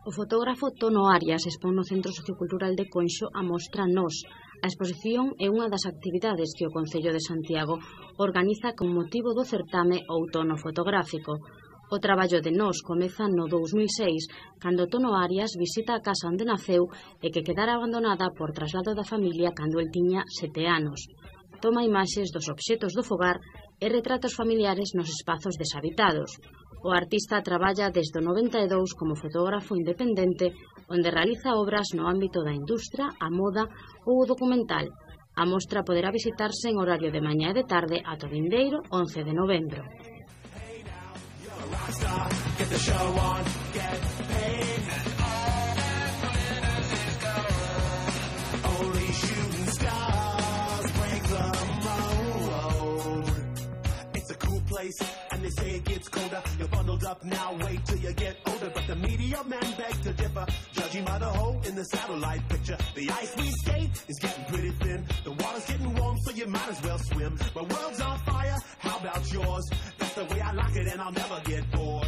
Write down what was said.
O fotógrafo Tono Arias expón no Centro Sociocultural de Conxo a mostra Nós. A exposición é unha das actividades que o Concello de Santiago organiza con motivo do certame Outono Fotográfico. O traballo de Nós comeza no 2006, cando Tono Arias visita a casa onde naceu e que quedara abandonada por traslado da familia cando el tiña 7 anos. Toma imaxes dos obxetos do fogar e retratos familiares nos espazos deshabitados. O artista traballa desde o 92 como fotógrafo independente, onde realiza obras no ámbito da industria, a moda ou o documental. A mostra poderá visitarse en horario de mañá e de tarde ata o vindeiro 11 de novembro. And they say it gets colder. You're bundled up now, wait till you get older. But the media men beg to differ, judging by the hole in the satellite picture. The ice we skate is getting pretty thin. The water's getting warm, so you might as well swim. My world's on fire, how about yours? That's the way I like it, and I'll never get bored.